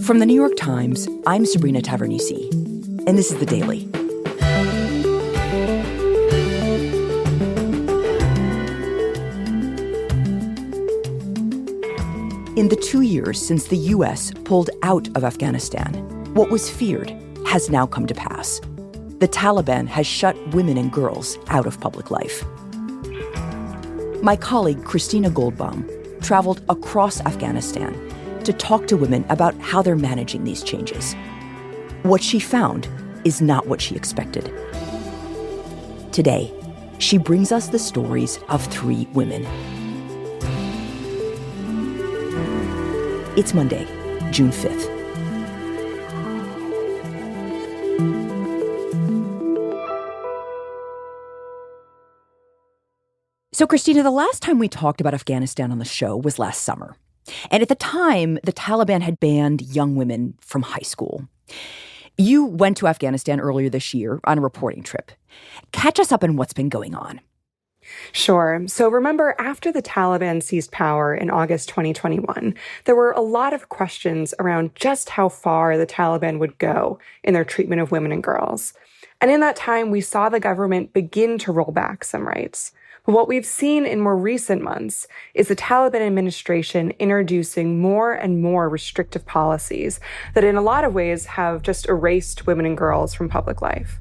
From the New York Times, I'm Sabrina Tavernisi, and this is The Daily. In the 2 years since the U.S. pulled out of Afghanistan, what was feared has now come to pass. The Taliban has shut women and girls out of public life. My colleague, Christina Goldbaum, traveled across Afghanistan to talk to women about how they're managing these changes. What she found is not what she expected. Today, she brings us the stories of 3 women. It's Monday, June 5th. So, Christina, the last time we talked about Afghanistan on the show was last summer. And at the time, the Taliban had banned young women from high school. You went to Afghanistan earlier this year on a reporting trip. Catch us up on what's been going on. Sure. So remember, after the Taliban seized power in August 2021, there were a lot of questions around just how far the Taliban would go in their treatment of women and girls. And in that time, we saw the government begin to roll back some rights. But what we've seen in more recent months is the Taliban administration introducing more and more restrictive policies that in a lot of ways have just erased women and girls from public life.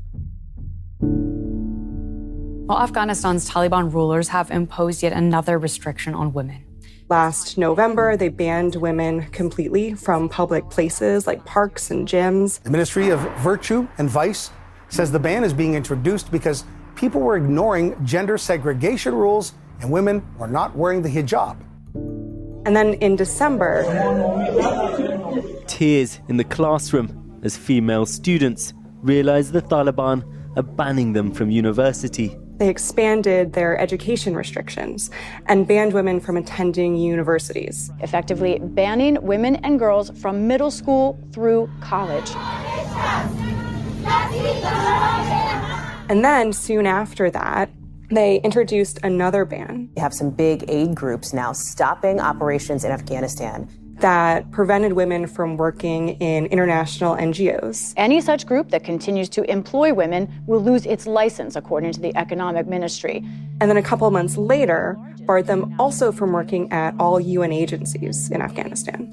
Well, Afghanistan's Taliban rulers have imposed yet another restriction on women. Last November, they banned women completely from public places like parks and gyms. The Ministry of Virtue and Vice says the ban is being introduced because people were ignoring gender segregation rules and women were not wearing the hijab. And then in December, tears in the classroom as female students realize the Taliban are banning them from university. They expanded their education restrictions and banned women from attending universities, effectively banning women and girls from middle school through college. And then soon after that, they introduced another ban. We have some big aid groups now stopping operations in Afghanistan that prevented women from working in international NGOs. Any such group that continues to employ women will lose its license, according to the Economic Ministry. And then a couple months later, barred them also from working at all UN agencies in Afghanistan.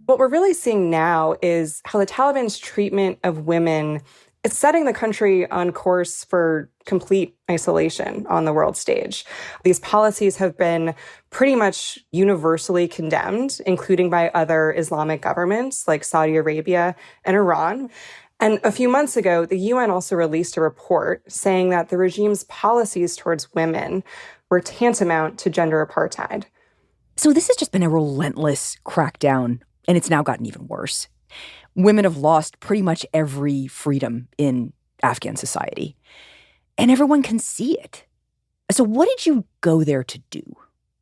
What we're really seeing now is how the Taliban's treatment of women is setting the country on course for complete isolation on the world stage. These policies have been pretty much universally condemned, including by other Islamic governments like Saudi Arabia and Iran. And a few months ago, the UN also released a report saying that the regime's policies towards women were tantamount to gender apartheid. So this has just been a relentless crackdown, and it's now gotten even worse. Women have lost pretty much every freedom in Afghan society, and everyone can see it. So what did you go there to do?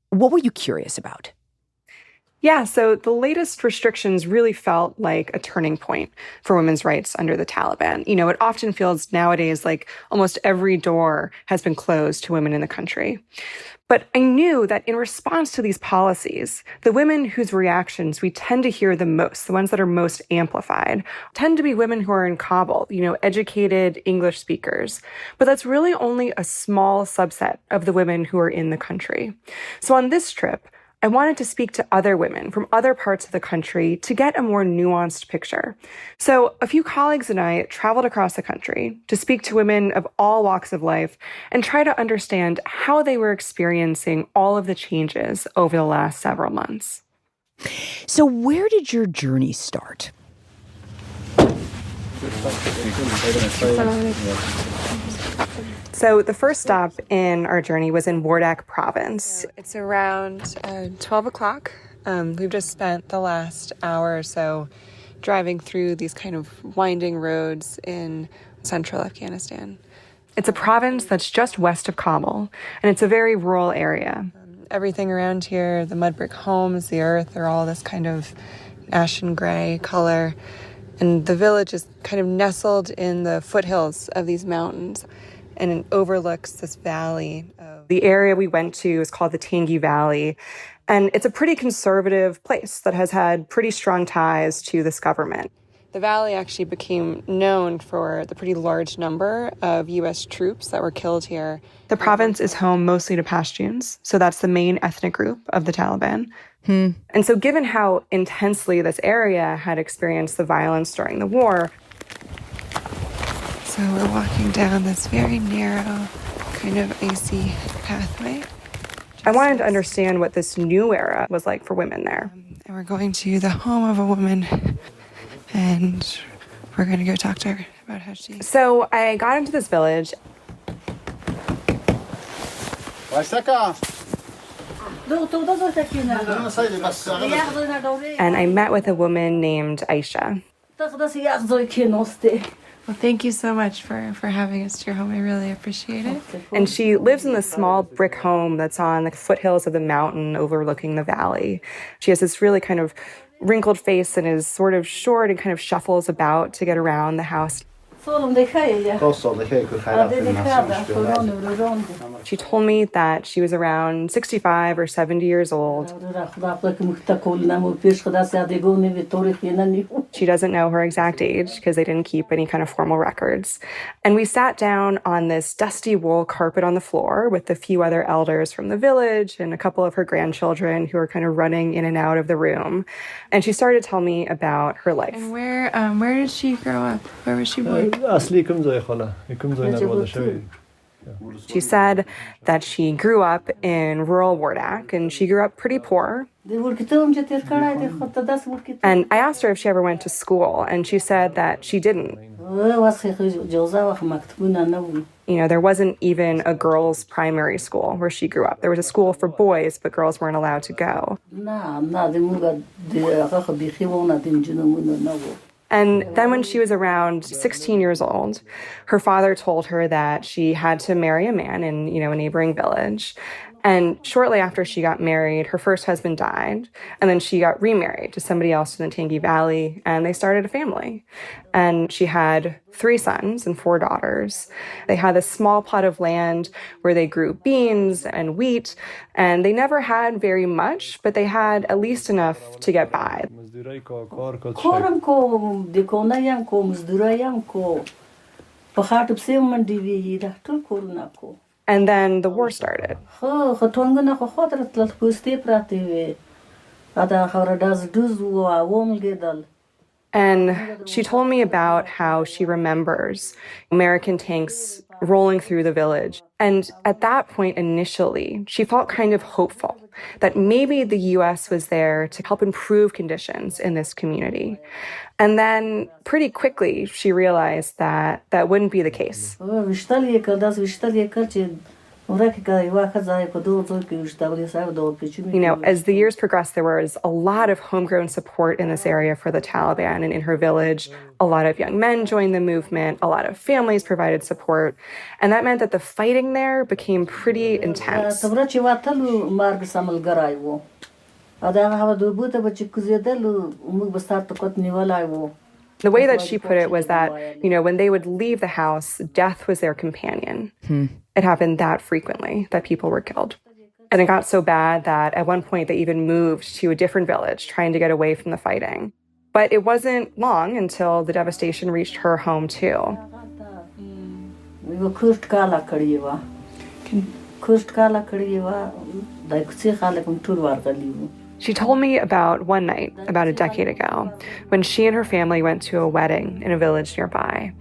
What were you curious about? Yeah, so the latest restrictions really felt like a turning point for women's rights under the Taliban. You know, it often feels nowadays like almost every door has been closed to women in the country. But I knew that in response to these policies, the women whose reactions we tend to hear the most, the ones that are most amplified, tend to be women who are in Kabul, you know, educated English speakers. But that's really only a small subset of the women who are in the country. So on this trip, I wanted to speak to other women from other parts of the country to get a more nuanced picture. So a few colleagues and I traveled across the country to speak to women of all walks of life and try to understand how they were experiencing all of the changes over the last several months. So where did your journey start? So the first stop in our journey was in Wardak province. It's around 12 o'clock. We've just spent the last hour or so driving through these kind of winding roads in central Afghanistan. It's a province that's just west of Kabul, and it's a very rural area. Everything around here, the mud brick homes, the earth, are all this kind of ashen gray color. And the village is kind of nestled in the foothills of these mountains, and it overlooks this valley of The area we went to is called the Tangi Valley, and it's a pretty conservative place that has had pretty strong ties to this government. The valley actually became known for the pretty large number of U.S. troops that were killed here. The province is home mostly to Pashtuns, so that's the main ethnic group of the Taliban. And so given how intensely this area had experienced the violence during the war... So we're walking down this very narrow, kind of icy pathway. I wanted to understand what this new era was like for women there. And we're going to the home of a woman, and we're going to go talk to her about how she... So I got into this village. And I met with a woman named Aisha. Well, thank you so much for having us to your home. I really appreciate it. And she lives in this small brick home that's on the foothills of the mountain overlooking the valley. She has this really kind of wrinkled face and is sort of short and kind of shuffles about to get around the house. She told me that she was around 65 or 70 years old. She doesn't know her exact age because they didn't keep any kind of formal records. And we sat down on this dusty wool carpet on the floor with a few other elders from the village and a couple of her grandchildren who were kind of running in and out of the room. And she started to tell me about her life. And where did she grow up? Where was she born? She said that she grew up in rural Wardak, and she grew up pretty poor. And I asked her if she ever went to school, and she said that she didn't. You know, there wasn't even a girls' primary school where she grew up. There was a school for boys, but girls weren't allowed to go. And then when she was around 16 years old, her father told her that she had to marry a man in, a neighboring village. And shortly after she got married, her first husband died. And then she got remarried to somebody else in the Tangi Valley, and they started a family. And she had 3 sons and 4 daughters. They had this small plot of land where they grew beans and wheat, and they never had very much, but they had at least enough to get by. And then the war started. And she told me about how she remembers American tanks rolling through the village. And at that point, initially, she felt kind of hopeful that maybe the U.S. was there to help improve conditions in this community. And then pretty quickly, she realized that that wouldn't be the case. As the years progressed, there was a lot of homegrown support in this area for the Taliban and in her village. A lot of young men joined the movement. A lot of families provided support. And that meant that the fighting there became pretty intense. The way that she put it was that, when they would leave the house, death was their companion. It happened that frequently that people were killed. And it got so bad that at one point they even moved to a different village, trying to get away from the fighting. But it wasn't long until the devastation reached her home, too. She told me about one night, about a decade ago, when she and her family went to a wedding in a village nearby.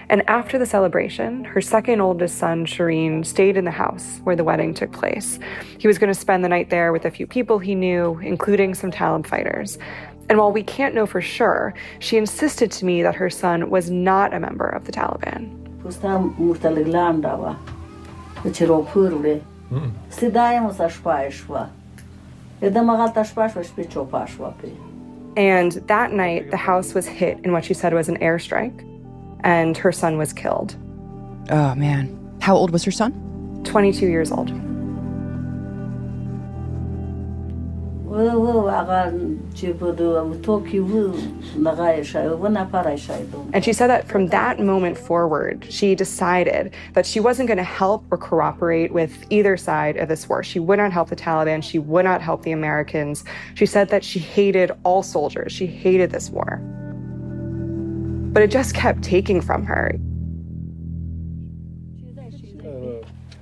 And after the celebration, her second oldest son, Shireen, stayed in the house where the wedding took place. He was going to spend the night there with a few people he knew, including some Taliban fighters. And while we can't know for sure, she insisted to me that her son was not a member of the Taliban. And that night, the house was hit in what she said was an airstrike, and her son was killed. Oh, man. How old was her son? 22 years old. And she said that from that moment forward, she decided that she wasn't going to help or cooperate with either side of this war. She would not help the Taliban. She would not help the Americans. She said that she hated all soldiers. She hated this war. But it just kept taking from her.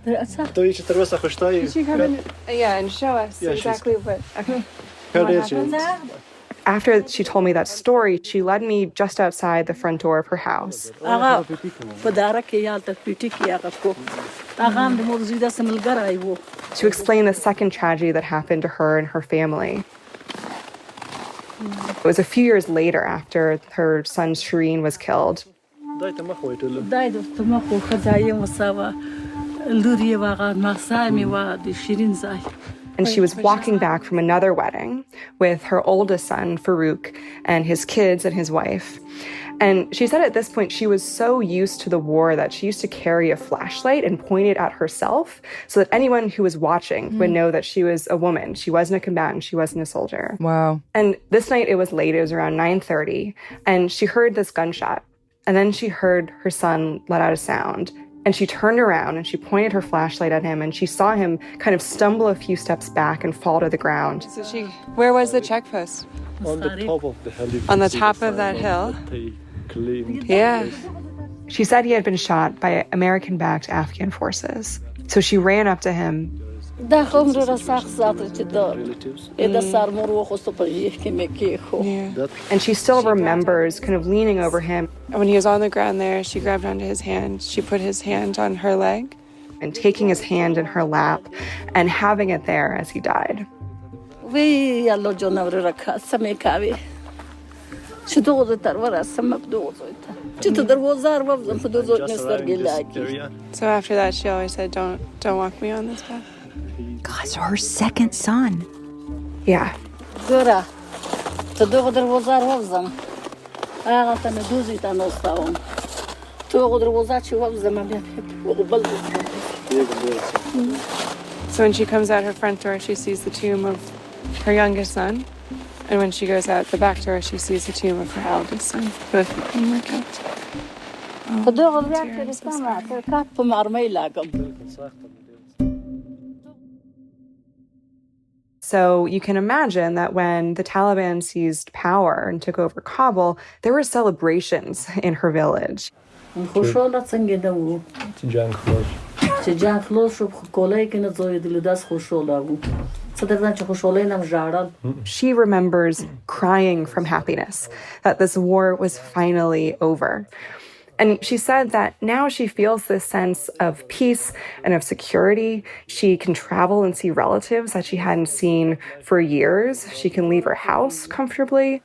Could you come in? Yeah, and show us exactly what happened. After she told me that story, she led me just outside the front door of her house. To explain the second tragedy that happened to her and her family. It was a few years later after her son Shireen was killed. And she was walking back from another wedding with her oldest son, Farouk, and his kids and his wife. And she said at this point she was so used to the war that she used to carry a flashlight and point it at herself so that anyone who was watching would know that she was a woman. She wasn't a combatant. She wasn't a soldier. Wow. And this night it was late. It was around 9:30. And she heard this gunshot. And then she heard her son let out a sound. And she turned around and she pointed her flashlight at him and she saw him kind of stumble a few steps back and fall to the ground. So where was the check post? On the top of the hill. On the top of that hill? Yeah. She said he had been shot by American-backed Afghan forces. So she ran up to him. Yeah. And she still remembers kind of leaning over him. When he was on the ground there, she grabbed onto his hand. She put his hand on her leg. And taking his hand in her lap and having it there as he died. So after that, she always said, don't walk me on this path. God, so her second son. Yeah. So when she comes out her front door, she sees the tomb of her youngest son. And when she goes out the back door, she sees the tomb of her eldest son. Both of them were killed. So you can imagine that when the Taliban seized power and took over Kabul, there were celebrations in her village. She remembers crying from happiness that this war was finally over. And she said that now she feels this sense of peace and of security. She can travel and see relatives that she hadn't seen for years. She can leave her house comfortably.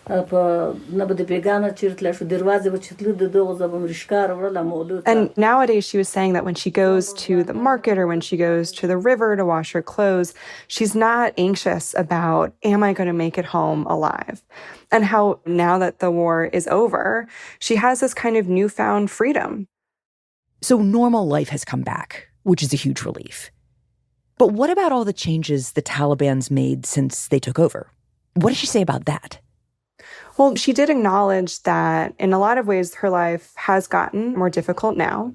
And nowadays she was saying that when she goes to the market or when she goes to the river to wash her clothes, she's not anxious about, am I going to make it home alive? And how now that the war is over, she has this kind of newfound freedom. So normal life has come back, which is a huge relief. But what about all the changes the Taliban's made since they took over? What did she say about that? Well, she did acknowledge that in a lot of ways her life has gotten more difficult now.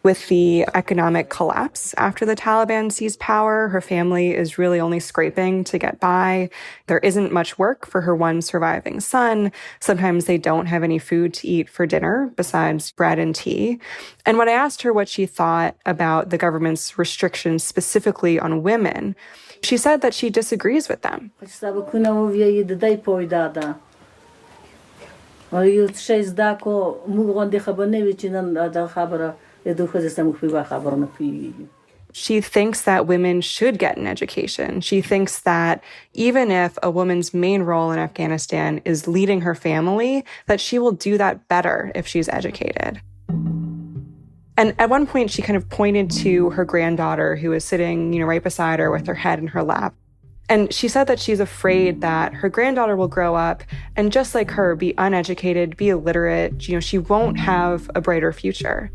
With the economic collapse after the Taliban seized power, her family is really only scraping to get by. There isn't much work for her one surviving son. Sometimes they don't have any food to eat for dinner besides bread and tea. And when I asked her what she thought about the government's restrictions specifically on women, she said that she disagrees with them. She thinks that women should get an education. She thinks that even if a woman's main role in Afghanistan is leading her family, that she will do that better if she's educated. And at one point, she kind of pointed to her granddaughter who was sitting, right beside her with her head in her lap. And she said that she's afraid that her granddaughter will grow up and just like her, be uneducated, be illiterate. She won't have a brighter future.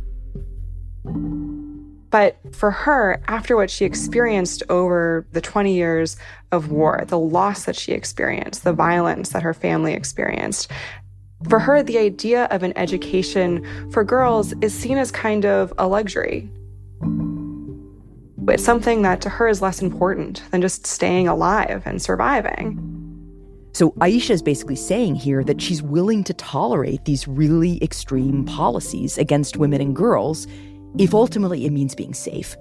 But for her, after what she experienced over the 20 years of war, the loss that she experienced, the violence that her family experienced, for her, the idea of an education for girls is seen as kind of a luxury. It's something that to her is less important than just staying alive and surviving. So Aisha is basically saying here that she's willing to tolerate these really extreme policies against women and girls if ultimately it means being safe,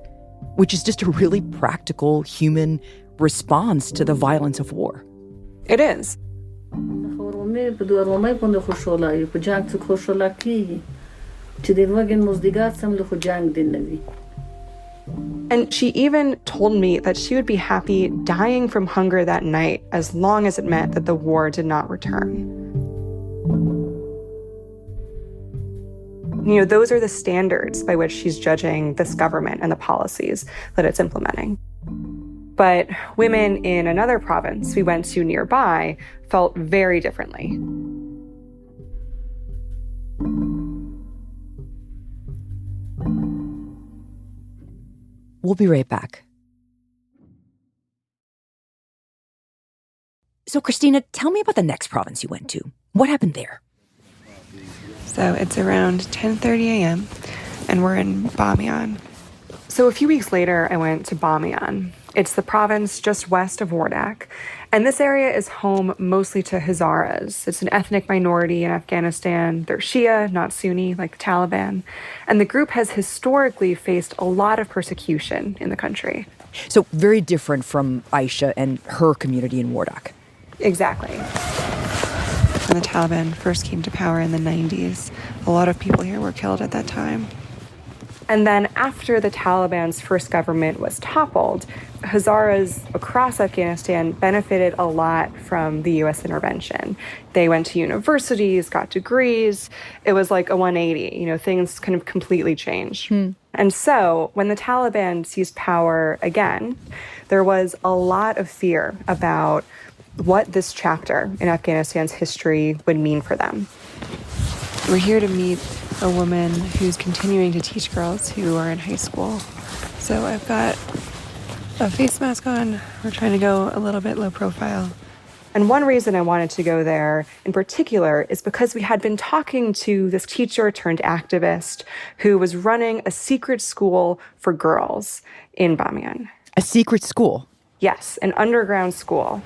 which is just a really practical human response to the violence of war. It is. And she even told me that she would be happy dying from hunger that night as long as it meant that the war did not return. Those are the standards by which she's judging this government and the policies that it's implementing. But women in another province we went to nearby felt very differently. We'll be right back. So, Christina, tell me about the next province you went to. What happened there? So it's around 10:30 a.m. and we're in Bamiyan. So a few weeks later, I went to Bamiyan. It's the province just west of Wardak. And this area is home mostly to Hazaras. It's an ethnic minority in Afghanistan. They're Shia, not Sunni, like the Taliban. And the group has historically faced a lot of persecution in the country. So very different from Aisha and her community in Wardak. Exactly. When the Taliban first came to power in the 90s, a lot of people here were killed at that time. And then after the Taliban's first government was toppled, Hazaras across Afghanistan benefited a lot from the U.S. intervention. They went to universities, got degrees. It was like a 180, things kind of completely changed. And so when the Taliban seized power again, there was a lot of fear about what this chapter in Afghanistan's history would mean for them. We're here to meet a woman who's continuing to teach girls who are in high school. So I've got a face mask on. We're trying to go a little bit low profile. And one reason I wanted to go there in particular is because we had been talking to this teacher turned activist who was running a secret school for girls in Bamiyan. A secret school? Yes, an underground school.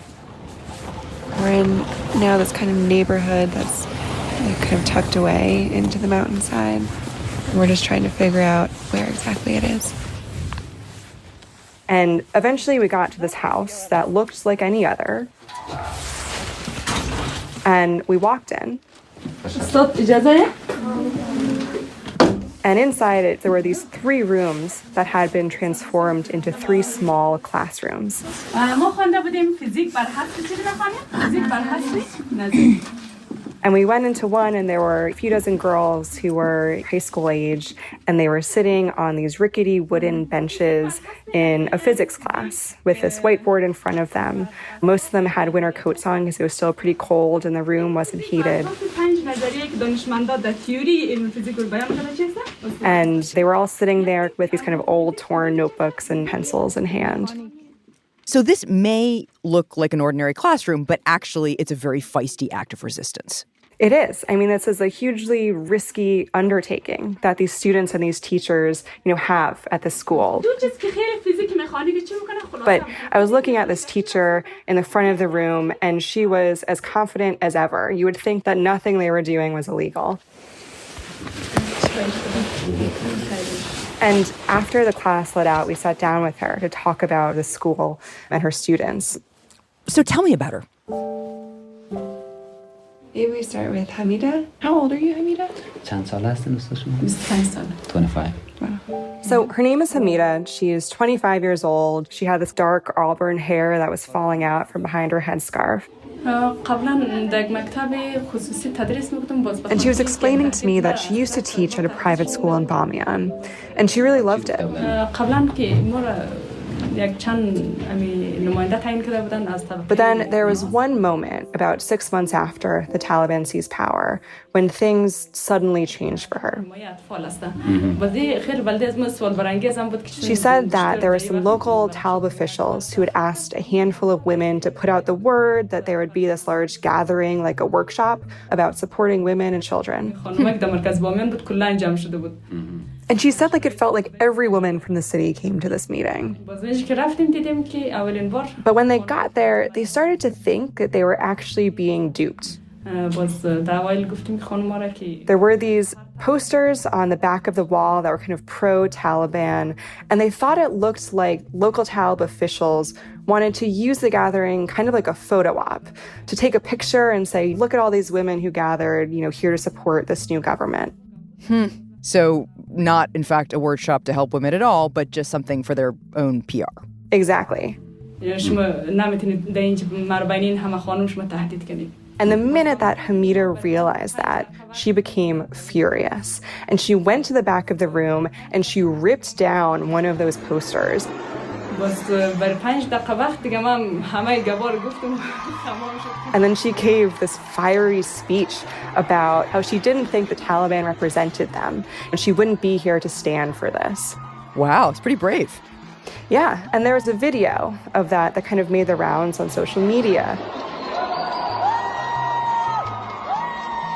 We're in now this kind of neighborhood that's kind of tucked away into the mountainside. We're just trying to figure out where exactly it is. And eventually we got to this house that looked like any other. And we walked in. And inside it, there were these 3 rooms that had been transformed into 3 small classrooms. And we went into one, and there were a few dozen girls who were high school age, and they were sitting on these rickety wooden benches in a physics class with this whiteboard in front of them. Most of them had winter coats on because it was still pretty cold and the room wasn't heated. And they were all sitting there with these kind of old torn notebooks and pencils in hand. So this may look like an ordinary classroom, but actually it's a very feisty act of resistance. It is. I mean, this is a hugely risky undertaking that these students and these teachers, have at the school. But I was looking at this teacher in the front of the room, and she was as confident as ever. You would think that nothing they were doing was illegal. And after the class let out, we sat down with her to talk about the school and her students. So tell me about her. Maybe we start with Hamida. How old are you, Hamida? 25. Wow. So her name is Hamida. She is 25 years old. She had this dark auburn hair that was falling out from behind her headscarf. And she was explaining to me that she used to teach at a private school in Bamiyan, and she really loved it. But then there was one moment about 6 months after the Taliban seized power when things suddenly changed for her. She said that there were some local Taliban officials who had asked a handful of women to put out the word that there would be this large gathering, like a workshop, about supporting women and children. And she said it felt like every woman from the city came to this meeting. But when they got there, they started to think that they were actually being duped. There were these posters on the back of the wall that were kind of pro-Taliban, and they thought it looked like local Taliban officials wanted to use the gathering kind of like a photo op, to take a picture and say, look at all these women who gathered, here to support this new government. So not, in fact, a workshop to help women at all, but just something for their own PR. Exactly. And the minute that Hamida realized that, she became furious. And she went to the back of the room and she ripped down one of those posters. And then she gave this fiery speech about how she didn't think the Taliban represented them, and she wouldn't be here to stand for this. Wow, it's pretty brave. Yeah, and there was a video of that kind of made the rounds on social media.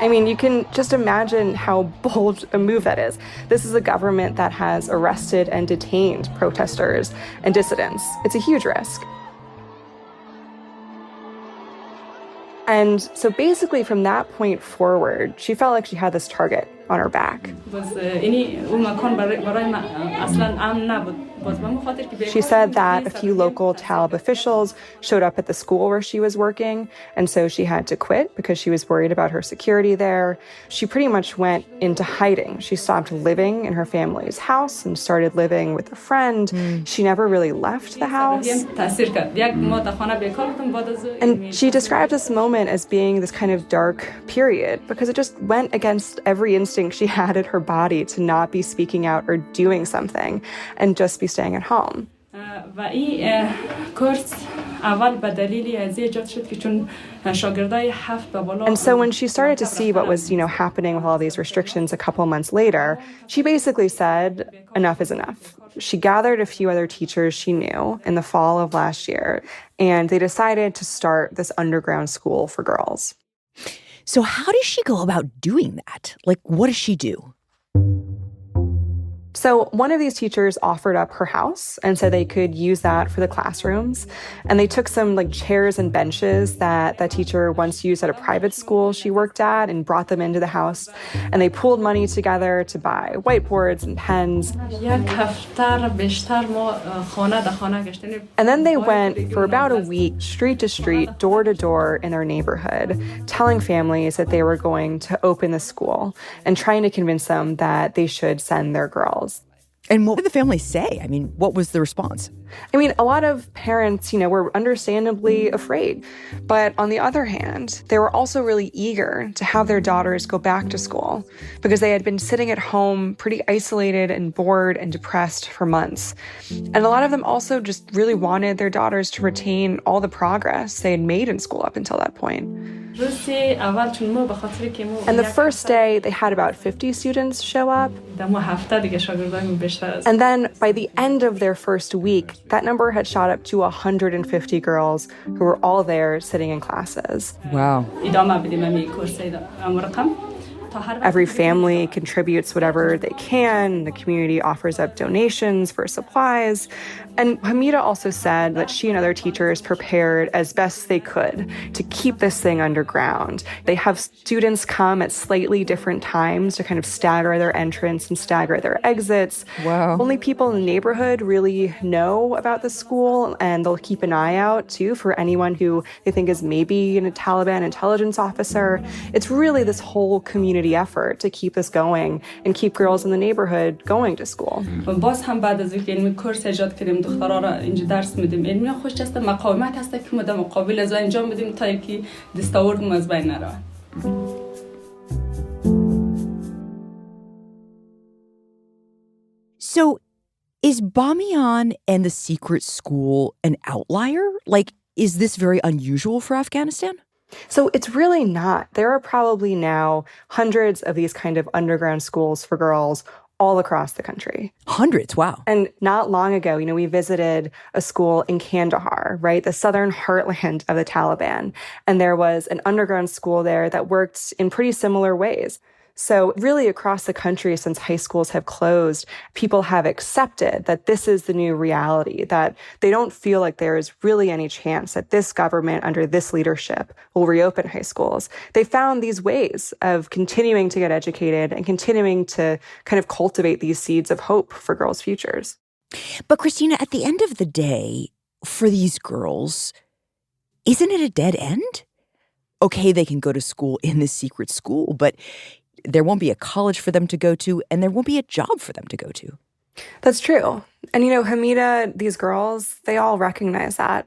I mean, you can just imagine how bold a move that is. This is a government that has arrested and detained protesters and dissidents. It's a huge risk. And so basically from that point forward, she felt like she had this target on her back. She said that a few local Taliban officials showed up at the school where she was working, and so she had to quit because she was worried about her security there. She pretty much went into hiding. She stopped living in her family's house and started living with a friend. She never really left the house. And she described this moment as being this kind of dark period because it just went against every instinct she had in her body to not be speaking out or doing something and just be staying at home. And so when she started to see what was, happening with all these restrictions a couple months later, she basically said, enough is enough. She gathered a few other teachers she knew in the fall of last year, and they decided to start this underground school for girls. So how does she go about doing that? What does she do? So one of these teachers offered up her house and said they could use that for the classrooms. And they took some chairs and benches that teacher once used at a private school she worked at and brought them into the house. And they pooled money together to buy whiteboards and pens. And then they went for about a week, street to street, door to door in their neighborhood, telling families that they were going to open the school and trying to convince them that they should send their girls. And what did the family say? I mean, what was the response? I mean, a lot of parents, were understandably afraid. But on the other hand, they were also really eager to have their daughters go back to school because they had been sitting at home pretty isolated and bored and depressed for months. And a lot of them also just really wanted their daughters to retain all the progress they had made in school up until that point. And the first day, they had about 50 students show up. And then by the end of their first week, that number had shot up to 150 girls who were all there sitting in classes. Wow. Every family contributes whatever they can. The community offers up donations for supplies. And Hamida also said that she and other teachers prepared as best they could to keep this thing underground. They have students come at slightly different times to kind of stagger their entrance and stagger their exits. Wow. Only people in the neighborhood really know about the school, and they'll keep an eye out, too, for anyone who they think is maybe a Taliban intelligence officer. It's really this whole community effort to keep this going and keep girls in the neighborhood going to school. دخترها را اینجا درس میدیم علمی خوش است مقاومت هست که ما در مقابل از انجام بدیم تا اینکه دستاوردمون از بین نره. So Is Bamiyan and the secret school an outlier? Like, is this very unusual for Afghanistan? So it's really not. There are probably now hundreds of these kind of underground schools for girls all across the country. Hundreds, wow. And not long ago, we visited a school in Kandahar, right? The southern heartland of the Taliban. And there was an underground school there that worked in pretty similar ways. So really across the country, since high schools have closed, people have accepted that this is the new reality, that they don't feel like there is really any chance that this government under this leadership will reopen high schools. They found these ways of continuing to get educated and continuing to kind of cultivate these seeds of hope for girls' futures. But Christina, at the end of the day, for these girls, isn't it a dead end? Okay, they can go to school in this secret school, but there won't be a college for them to go to, and there won't be a job for them to go to. That's true. And, Hamida, these girls, they all recognize that.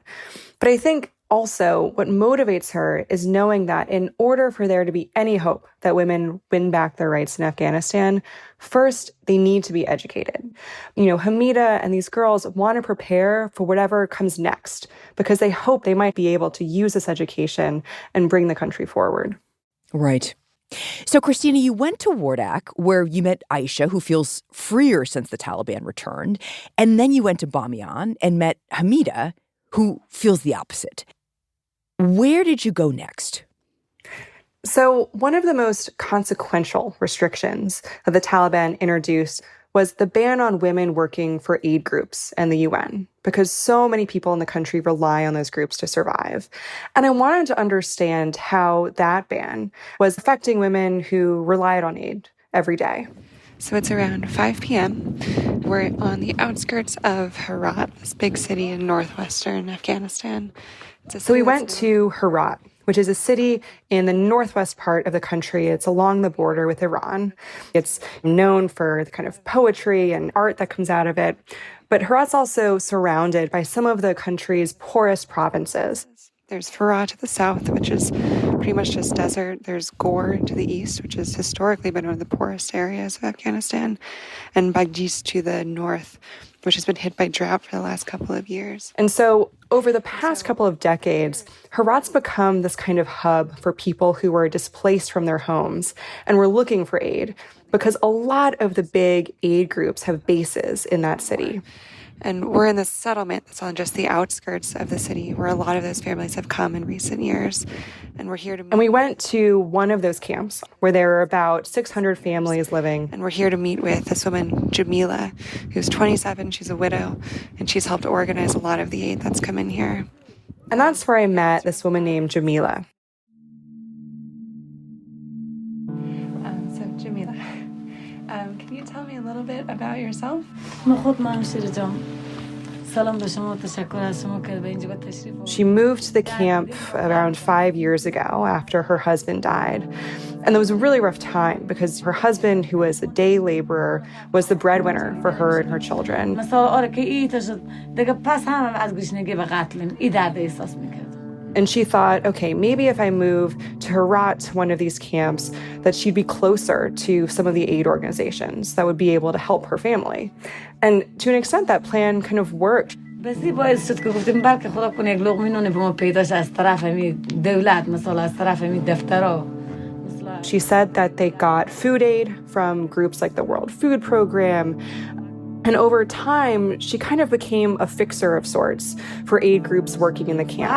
But I think also what motivates her is knowing that in order for there to be any hope that women win back their rights in Afghanistan, first, they need to be educated. Hamida and these girls want to prepare for whatever comes next because they hope they might be able to use this education and bring the country forward. Right. So, Christina, you went to Wardak, where you met Aisha, who feels freer since the Taliban returned. And then you went to Bamiyan and met Hamida, who feels the opposite. Where did you go next? So, one of the most consequential restrictions that the Taliban introduced was the ban on women working for aid groups and the UN, because so many people in the country rely on those groups to survive. And I wanted to understand how that ban was affecting women who relied on aid every day. So it's around 5 p.m. We're on the outskirts of Herat, this big city in northwestern Afghanistan. So we went to Herat, which is a city in the northwest part of the country. It's along the border with Iran. It's known for the kind of poetry and art that comes out of it. But Herat's also surrounded by some of the country's poorest provinces. There's Farah to the south, which is pretty much just desert. There's Ghor to the east, which has historically been one of the poorest areas of Afghanistan. And Baghdis to the north, which has been hit by drought for the last couple of years. And so over the past couple of decades, Herat's become this kind of hub for people who were displaced from their homes and were looking for aid, because a lot of the big aid groups have bases in that city. And we're in this settlement that's on just the outskirts of the city where a lot of those families have come in recent years. And we're here to meet. And we went to one of those camps where there were about 600 families living. And we're here to meet with this woman, Jamila, who's 27. She's a widow, and she's helped organize a lot of the aid that's come in here. And that's where I met this woman named Jamila. So Jamila, can you tell me a little bit about yourself? She moved to the camp around 5 years ago after her husband died. And it was a really rough time because her husband, who was a day laborer, was the breadwinner for her and her children. And she thought, okay, maybe if I move to Herat, one of these camps, that she'd be closer to some of the aid organizations that would be able to help her family. And to an extent, that plan kind of worked. She said that they got food aid from groups like the World Food Program. And over time, she kind of became a fixer of sorts for aid groups working in the camp.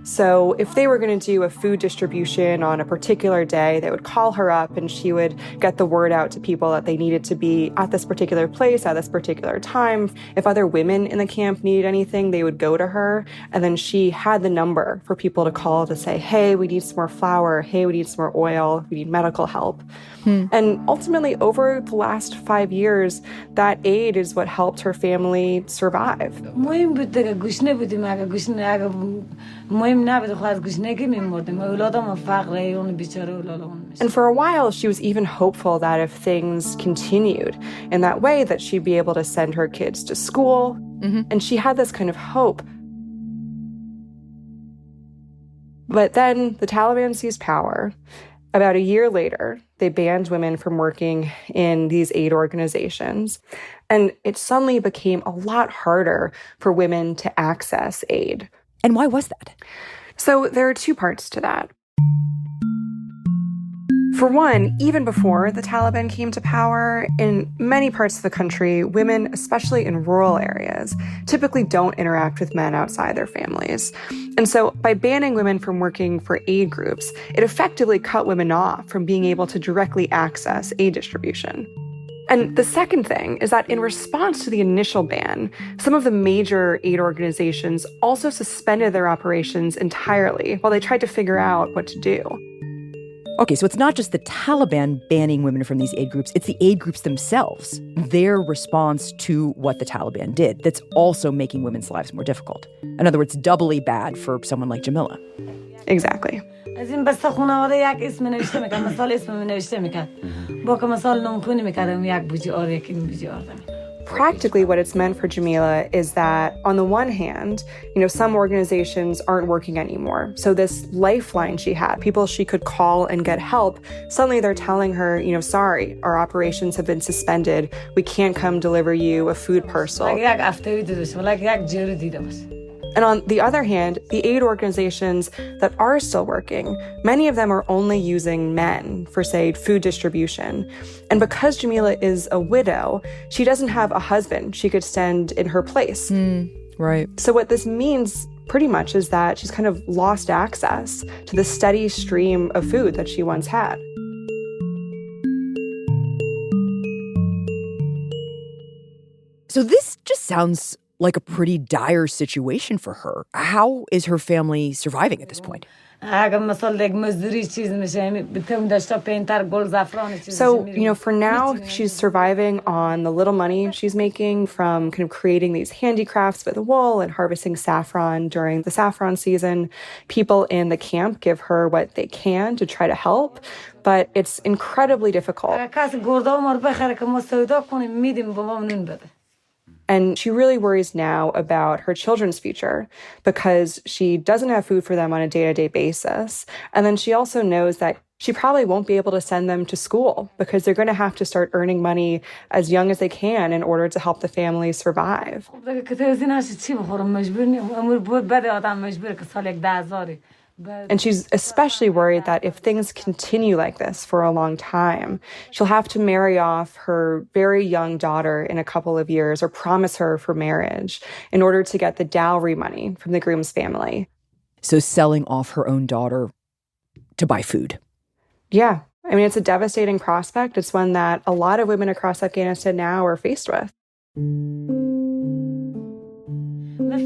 So if they were going to do a food distribution on a particular day, they would call her up and she would get the word out to people that they needed to be at this particular place at this particular time. If other women in the camp needed anything, they would go to her. And then she had the number for people to call to say, hey, we need some more flour. Hey, we need some more oil. We need medical help. And ultimately, over the last 5 years, that aid is what helped her family survive. And for a while, she was even hopeful that if things continued in that way, that she'd be able to send her kids to school. And she had this kind of hope. But then the Taliban seized power. About a year later, they banned women from working in these aid organizations, and it suddenly became a lot harder for women to access aid. And why was that? So there are two parts to that. For one, even before the Taliban came to power, in many parts of the country, women, especially in rural areas, typically don't interact with men outside their families. And so by banning women from working for aid groups, it effectively cut women off from being able to directly access aid distribution. And the second thing is that in response to the initial ban, some of the major aid organizations also suspended their operations entirely while they tried to figure out what to do. Okay, so it's not just the Taliban banning women from these aid groups, it's the aid groups themselves, their response to what the Taliban did, that's also making women's lives more difficult. In other words, doubly bad for someone like Jamila. Exactly. Practically what it's meant for Jamila is that on the one hand, some organizations aren't working anymore. So this lifeline she had, people she could call and get help, suddenly they're telling her, sorry, our operations have been suspended. We can't come deliver you a food parcel. And on the other hand, the aid organizations that are still working, many of them are only using men for, say, food distribution. And because Jamila is a widow, she doesn't have a husband she could send in her place. Right. So what this means pretty much is that she's kind of lost access to the steady stream of food that she once had. So this just sounds like a pretty dire situation for her. How is her family surviving at this point? So, for now, she's surviving on the little money she's making from kind of creating these handicrafts with wool and harvesting saffron during the saffron season. People in the camp give her what they can to try to help, but it's incredibly difficult. And she really worries now about her children's future because she doesn't have food for them on a day-to-day basis. And then she also knows that she probably won't be able to send them to school because they're going to have to start earning money as young as they can in order to help the family survive. And she's especially worried that if things continue like this for a long time, she'll have to marry off her very young daughter in a couple of years or promise her for marriage in order to get the dowry money from the groom's family. So selling off her own daughter to buy food. Yeah. I mean, it's a devastating prospect. It's one that a lot of women across Afghanistan now are faced with. And,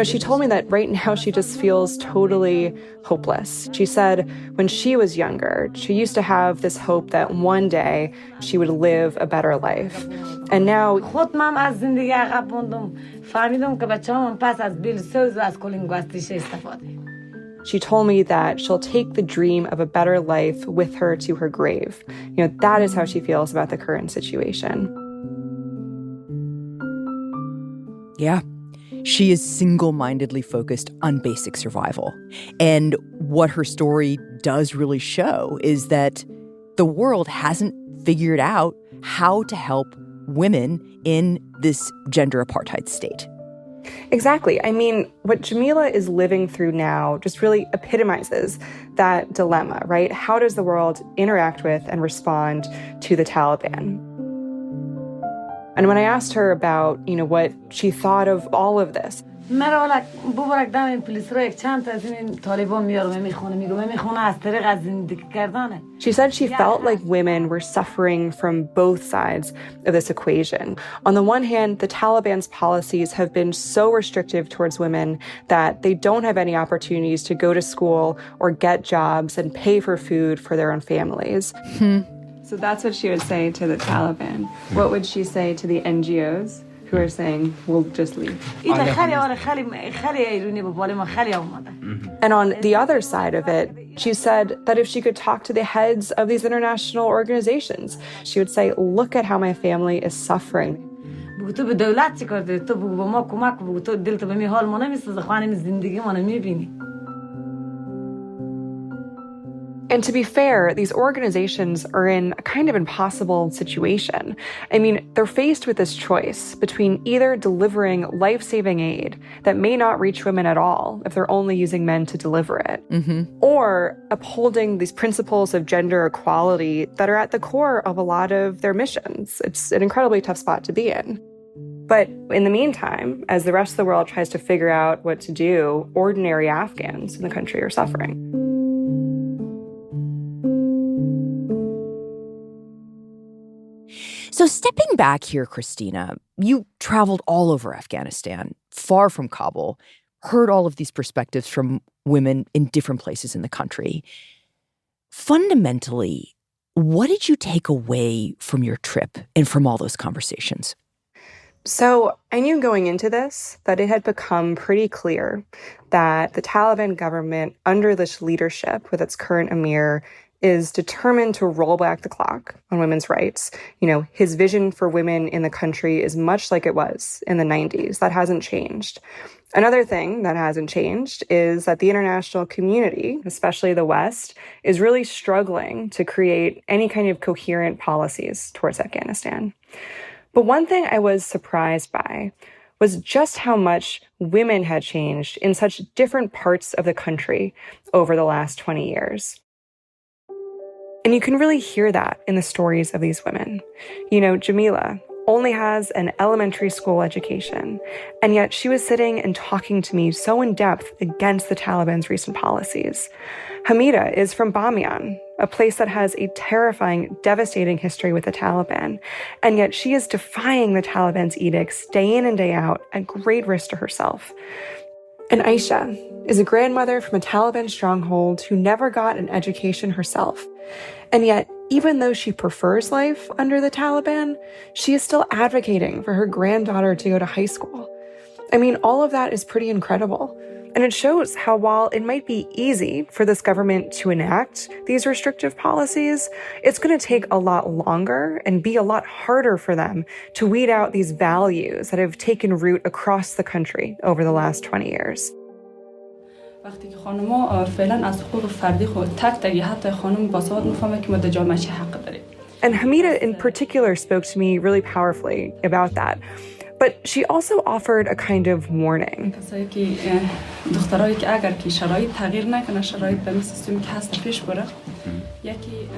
she told me that right now she just feels totally hopeless. She said when she was younger, she used to have this hope that one day she would live a better life. And now she told me that she'll take the dream of a better life with her to her grave. That is how she feels about the current situation. Yeah. She is single-mindedly focused on basic survival. And what her story does really show is that the world hasn't figured out how to help women in this gender apartheid state. Exactly. I mean, what Jamila is living through now just really epitomizes that dilemma, right? How does the world interact with and respond to the Taliban? And when I asked her about, what she thought of all of this, she said she felt like women were suffering from both sides of this equation. On the one hand, the Taliban's policies have been so restrictive towards women that they don't have any opportunities to go to school or get jobs and pay for food for their own families. So that's what she would say to the Taliban. What would she say to the NGOs who are saying, we'll just leave? And on the other side of it, she said that if she could talk to the heads of these international organizations, she would say, look at how my family is suffering. And to be fair, these organizations are in a kind of impossible situation. I mean, they're faced with this choice between either delivering life-saving aid that may not reach women at all if they're only using men to deliver it, or upholding these principles of gender equality that are at the core of a lot of their missions. It's an incredibly tough spot to be in. But in the meantime, as the rest of the world tries to figure out what to do, ordinary Afghans in the country are suffering. So stepping back here, Christina, you traveled all over Afghanistan, far from Kabul, heard all of these perspectives from women in different places in the country. Fundamentally, what did you take away from your trip and from all those conversations? So I knew going into this that it had become pretty clear that the Taliban government, under this leadership with its current emir, is determined to roll back the clock on women's rights. You know, his vision for women in the country is much like it was in the 90s. That hasn't changed. Another thing that hasn't changed is that the international community, especially the West, is really struggling to create any kind of coherent policies towards Afghanistan. But one thing I was surprised by was just how much women had changed in such different parts of the country over the last 20 years. And you can really hear that in the stories of these women. You know, Jamila only has an elementary school education, and yet she was sitting and talking to me so in depth against the Taliban's recent policies. Hamida is from Bamiyan, a place that has a terrifying, devastating history with the Taliban, and yet she is defying the Taliban's edicts day in and day out at great risk to herself. And Aisha is a grandmother from a Taliban stronghold who never got an education herself. And yet, even though she prefers life under the Taliban, she is still advocating for her granddaughter to go to high school. I mean, all of that is pretty incredible. And it shows how while it might be easy for this government to enact these restrictive policies, it's going to take a lot longer and be a lot harder for them to weed out these values that have taken root across the country over the last 20 years. وقتی که خانم‌ها فعلا از حقوق فردی خود تک حتی خانم باسواد میفهمه که ما در جامعه چه حق داریم. And Hamida in particular spoke to me really powerfully about that. But she also offered a kind of warning. کسایی که دخترایی که اگر که شرایط تغییر نکنه شرایط به سیستمی که هست پیش بره.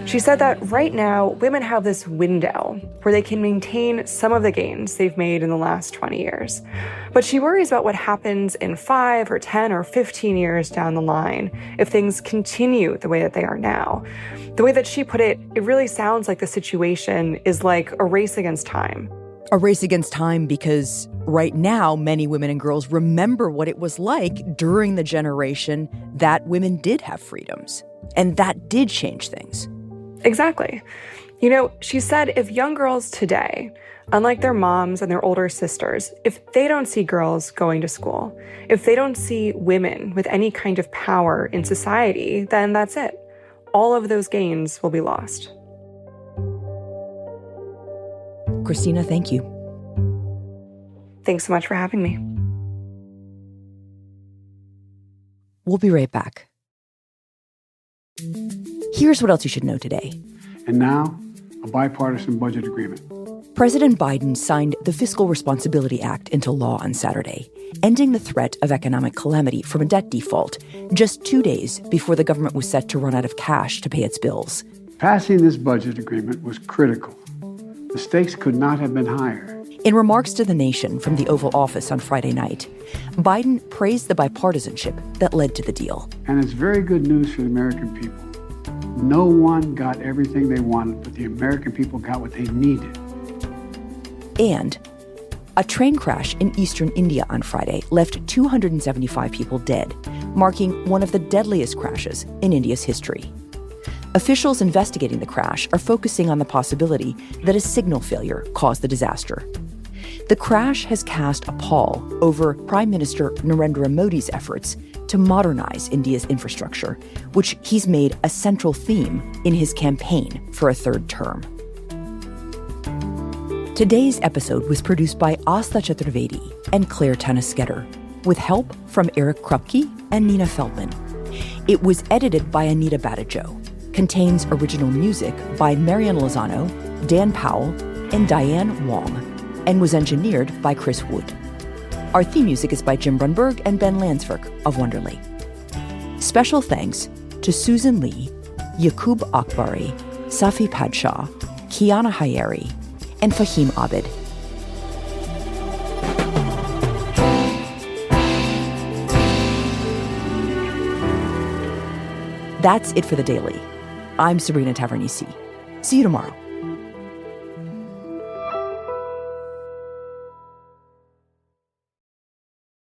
She said that right now, women have this window where they can maintain some of the gains they've made in the last 20 years. But she worries about what happens in 5 or 10 or 15 years down the line if things continue the way that they are now. The way that she put it, it really sounds like the situation is like a race against time. A race against time because right now, many women and girls remember what it was like during the generation that women did have freedoms. And that did change things. Exactly. You know, she said if young girls today, unlike their moms and their older sisters, if they don't see girls going to school, if they don't see women with any kind of power in society, then that's it. All of those gains will be lost. Christina, thank you. Thanks so much for having me. We'll be right back. Here's what else you should know today. And now, a bipartisan budget agreement. President Biden signed the Fiscal Responsibility Act into law on Saturday, ending the threat of economic calamity from a debt default just 2 days before the government was set to run out of cash to pay its bills. Passing this budget agreement was critical. The stakes could not have been higher. In remarks to the nation from the Oval Office on Friday night, Biden praised the bipartisanship that led to the deal. And it's very good news for the American people. No one got everything they wanted, but the American people got what they needed. And a train crash in eastern India on Friday left 275 people dead, marking one of the deadliest crashes in India's history. Officials investigating the crash are focusing on the possibility that a signal failure caused the disaster. The crash has cast a pall over Prime Minister Narendra Modi's efforts to modernize India's infrastructure, which he's made a central theme in his campaign for a third term. Today's episode was produced by Asta Chaturvedi and Claire Tanasketter, with help from Eric Krupke and Nina Feldman. It was edited by Anita Badajo. contains original music by Marian Lozano, Dan Powell, and Diane Wong, and was engineered by Chris Wood. Our theme music is by Jim Brunberg and Ben Landsverk of Wonderly. Special thanks to Susan Lee, Yaqub Akbari, Safi Padshaw, Kiana Hayeri, and Fahim Abid. That's it for The Daily. I'm Sabrina Tavernisi. See you tomorrow.